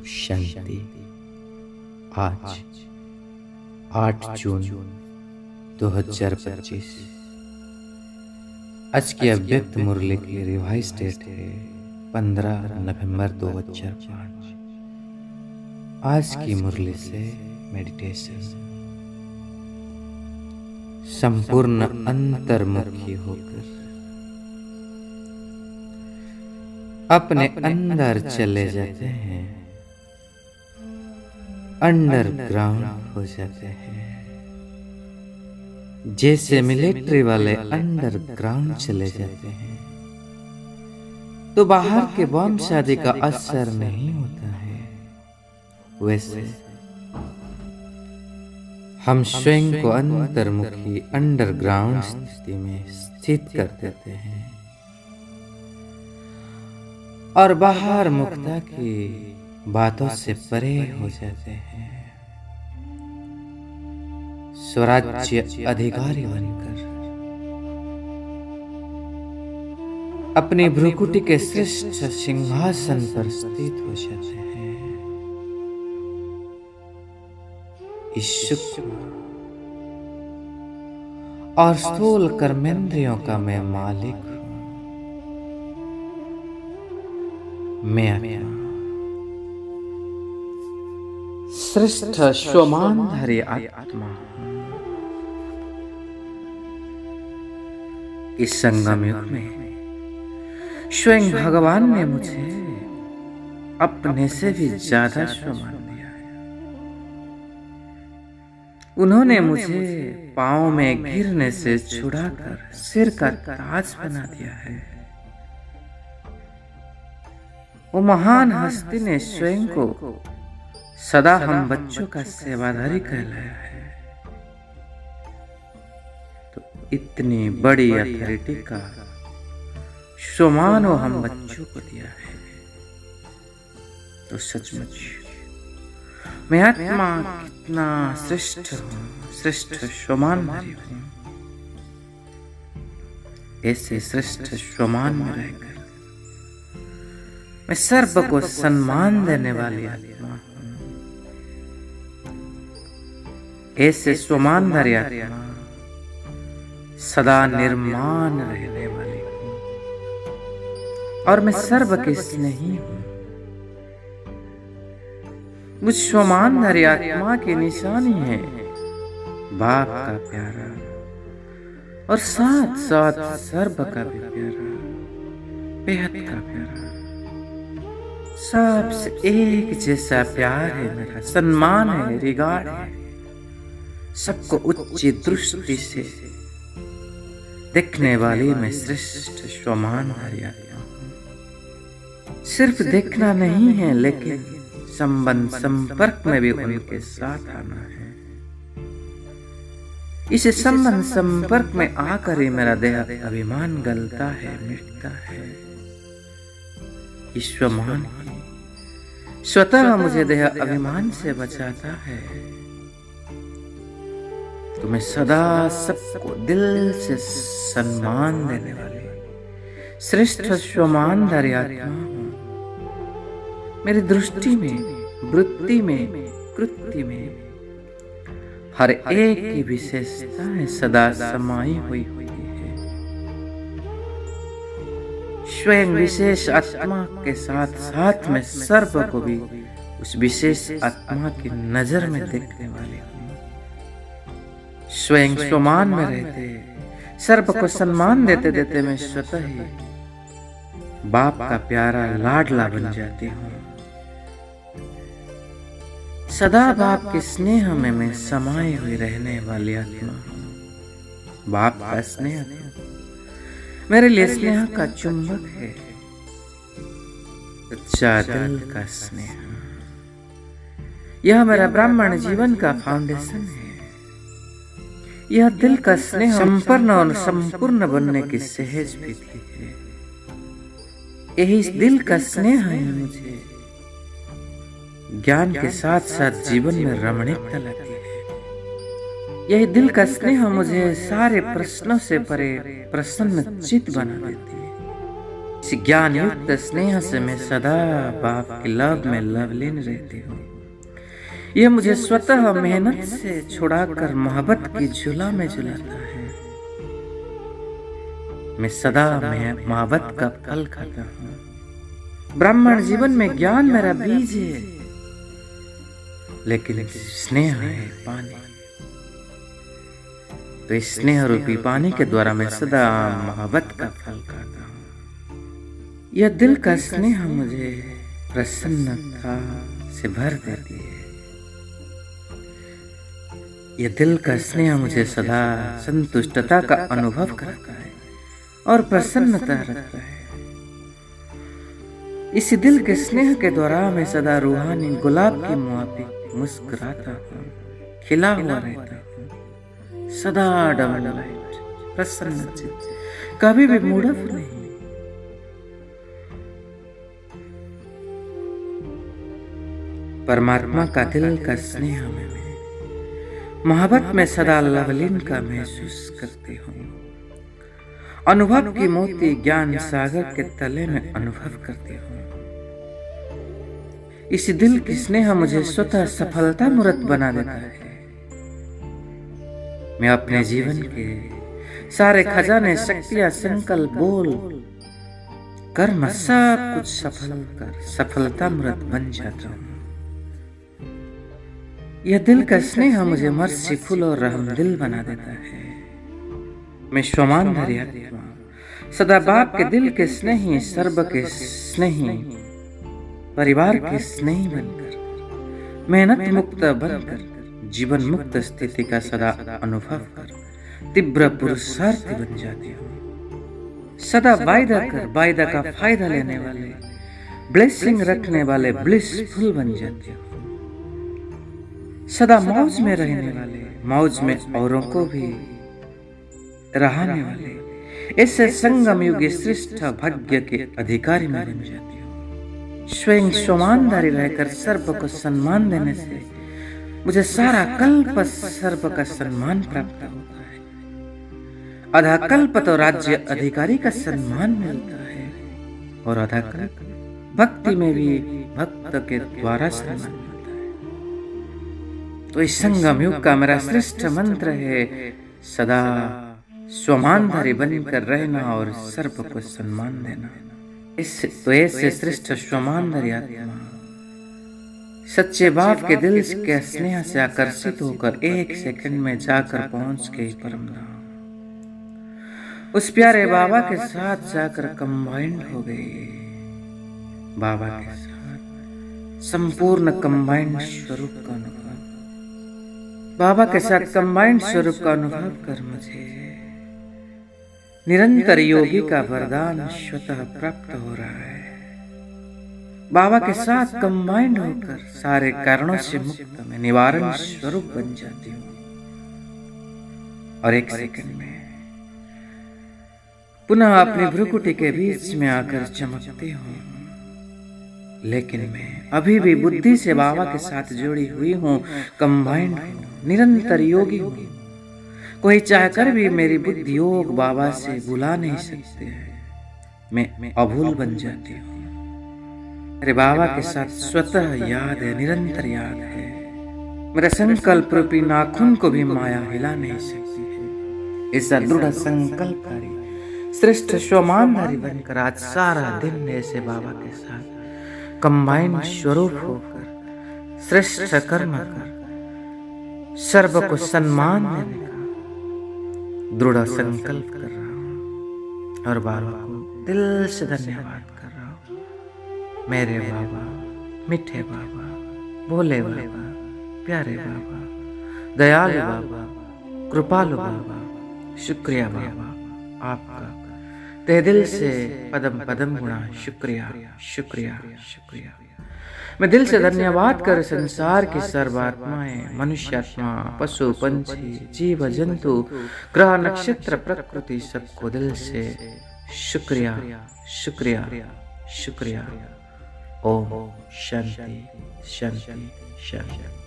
शांति। आज 8 जून 2025। आज की अव्यक्त मुरली की रिवाइज डेट है 15 नवंबर 2005। आज की मुरली से मेडिटेशन। संपूर्ण अंतर्मुखी होकर अपने अंदर चले जाते हैं, अंडरग्राउंड हो जाते हैं। जैसे मिलिट्री वाले अंडरग्राउंड चले जाते हैं तो बाहर के बम शादी का असर नहीं होता है, वैसे हम स्वयं को अंतर्मुखी अंडरग्राउंड स्थिति में स्थित कर देते हैं और बाहर मुक्ता की बातों से परे हो जाते हैं। स्वराज्य अधिकारी बनकर अपनी भ्रुकुटी के श्रेष्ठ सिंहासन पर स्थित हो जाते हैं। इस सूक्ष्म और स्थूल कर्मेंद्रियों का मैं मालिक हूं। मैं आत्मा श्रेष्ठ स्वमानधारी आत्मा हूं। इस संगम युग में स्वयं भगवान ने मुझे अपने से भी ज्यादा स्वमान दिया है। उन्होंने मुझे पांव में गिरने से छुड़ाकर सिर का ताज बना दिया है। वो महान हस्ती ने स्वयं को सदा हम बच्चों का सेवाधारी कहलाया है। तो इतनी बड़ी अथॉरिटी का सम्मान हम बच्चों को दिया है, तो सचमुच मैं आत्मा कितना श्रेष्ठ हूँ, श्रेष्ठ सम्मानधारी हूँ। ऐसे श्रेष्ठ सम्मान में रहकर मैं सर्व को सम्मान देने वाली आत्मा हूँ। ऐसे स्वमानधारी आत्मा सदा निर्माण रहने वाली हूँ और मैं सर्व के स्नेही हूँ। मुझ स्वमानधारी आत्मा की निशानी है बाप का प्यारा और साथ साथ सर्व का भी प्यारा, बेहद का प्यारा। सबसे एक जैसा प्यार है मेरा, सम्मान है, रिगार्ड है। सबको उच्च दृष्टि से देखने वाली मैं श्रेष्ठ स्वमानधारी आत्मा हूं। सिर्फ देखना नहीं है, लेकिन संबंध संपर्क में भी उनके साथ आना है। इस संबंध संपर्क में आकर ही मेरा देह अभिमान गलता है, मिटता है। ईश्वरमान स्वतः मुझे देह अभिमान से बचाता है। तो मैं सदा सबको दिल से सम्मान देने वाली श्रेष्ठ स्वमानधारी आत्मा हूं। मेरी दृष्टि में, वृत्ति में, कृत्य में हर एक की विशेषता है सदा समाई हुई है। स्वयं विशेष आत्मा के साथ साथ में सर्व को भी उस विशेष आत्मा की नजर में देखने वाली हूँ। स्वयं सम्मान में रहते, सर्व को सम्मान देते देते मैं स्वतः ही बाप का प्यारा लाडला बन जाती हूँ। सदा बाप के स्नेह में मैं समाई हुई रहने वाली आत्मा हूँ। बाप का स्नेह मेरे लिए स्नेह का चुंबक है, सच्चा दिल का स्नेह। यह मेरा ब्राह्मण जीवन का फाउंडेशन है। यह दिल का स्नेह संपन्न और संपूर्ण बनने की सहज विधि है। यही दिल का स्नेह है मुझे ज्ञान के साथ साथ जीवन में रमणीकता लाती है। यही दिल का स्नेह मुझे सारे प्रश्नों से परे प्रसन्न चित्त बना देती है। इस ज्ञान युक्त स्नेह से मैं सदा बाप के लव में लवलीन रहती हूँ। यह मुझे स्वतः मेहनत से छुड़ाकर मोहब्बत की झूला में झुलाता है। मैं सदा मोहब्बत का फल खाता हूँ। ब्राह्मण जीवन में ज्ञान मेरा बीज है, लेकिन स्नेह है पानी। तो इस स्नेह रूपी पानी के द्वारा मैं सदा मोहब्बत का फल खाता हूँ। यह दिल का स्नेह मुझे प्रसन्नता से भर देती है। यह दिल का स्नेह मुझे सदा संतुष्टता का अनुभव कराता है और प्रसन्नता रखता है। इसी दिल के स्नेह के द्वारा मैं सदा रूहानी गुलाब की मुआफिक मुस्कुराता हूँ, खिला हुआ रहता हूँ, सदा डबल प्रसन्न चित्त, कभी भी मूड ऑफ नहीं। परमात्मा का दिल का स्नेह में मोहब्बत में सदा लवलीन का महसूस करती हूँ। अनुभव की मोती ज्ञान सागर के तले में अनुभव करती हूँ। इसी दिल की स्नेह मुझे स्वतः सफलता मूर्त बना देता है। मैं अपने जीवन के सारे खजाने शक्तियां संकल्प बोल कर्म सब कुछ सफल कर सफलता मूर्त बन जाता हूँ। यह दिल का स्नेह मुझे मर्सीफुल और रहमदिल बना देता है। मैं क्षमाधारी आत्मा सदा बाप के दिल के स्नेही, सर्व के स्नेही, परिवार के स्नेही बनकर, मेहनत मुक्त बनकर, जीवन मुक्त स्थिति का सदा अनुभव कर तीव्र पुरुषार्थी बन जाती हूँ। सदा वायदा कर वायदा का फायदा लेने वाले, ब्लेसिंग रखने वाले ब्लिसफुल बन जाती हूँ। सदा मौज में रहने वाले, मौज में औरों को भी रहने वाले, ऐसे संगम युग श्रेष्ठ भाग्य के अधिकारी में बन जाती हूँ। स्वयं स्वमानदारी रहकर सर्व को सम्मान देने से मुझे सारा कल्प सर्व का सम्मान प्राप्त होता है। आधा कल्प तो राज्य अधिकारी का सम्मान मिलता है और आधा कल्प भक्ति में भी भक्त के द्वारा सम्मान। तो इस संगम युग का मेरा श्रेष्ठ मंत्र है सदा स्वमानधारी बनकर रहना और सर्व को सम्मान देना। तो ऐसे श्रेष्ठ स्वमानधारी आत्मा सच्चे बाप के दिल के स्नेह से आकर्षित होकर एक सेकंड में जाकर पहुंच गई परम धाम। उस प्यारे बाबा के साथ जाकर कंबाइंड हो गई। बाबा के साथ संपूर्ण कंबाइंड स्वरूप का अनुभव, बाबा के साथ कंबाइंड स्वरूप का अनुभव कर मुझे निरंतर योगी का वरदान स्वतः प्राप्त हो रहा है। बाबा के साथ कंबाइंड होकर सारे कारणों से मुक्त में निवारण स्वरूप बन जाती हूँ और एक सेकंड में पुनः अपनी भ्रुकुटी के बीच में आकर चमकती हूँ। लेकिन मैं अभी भी बुद्धि से बाबा के साथ जुड़ी हुई हूँ, कंबाइंड हूँ, निरंतर योगी हूँ। कोई चाहकर भी मेरी बुद्धि योग बाबा से बुला नहीं सकते हैं। मैं अभूल बन जाती हूँ। मेरे बाबा के साथ स्वतः याद है, निरंतर याद है। मेरा संकल्प रूपी नाखून को भी माया हिला नहीं सकती है। ऐसा दृढ़ संकल्पकारी श्रेष्ठ स्वमानधारी बनकर आज सारा दिन ऐसे बाबा के साथ कंबाइंड स्वरूप होकर श्रेष्ठ कर्म कर सर्व को सम्मान देने का दृढ़ संकल्प कर रहा हूँ और बाबा को दिल से धन्यवाद कर रहा हूँ। मेरे बाबा, मीठे बाबा, भोले बाबा, प्यारे बाबा, दयालु बाबा, कृपालु बाबा, शुक्रिया बाबा आपका तहे दिल से पदम पदम गुणा शुक्रिया शुक्रिया शुक्रिया। मैं दिल से धन्यवाद कर संसार की सर्वात्माएं, मनुष्यात्मा, पशु पंछी, जीव जंतु, ग्रह नक्षत्र, प्रकृति सबको दिल से शुक्रिया शुक्रिया शुक्रिया। ओम शांति शांति शांति।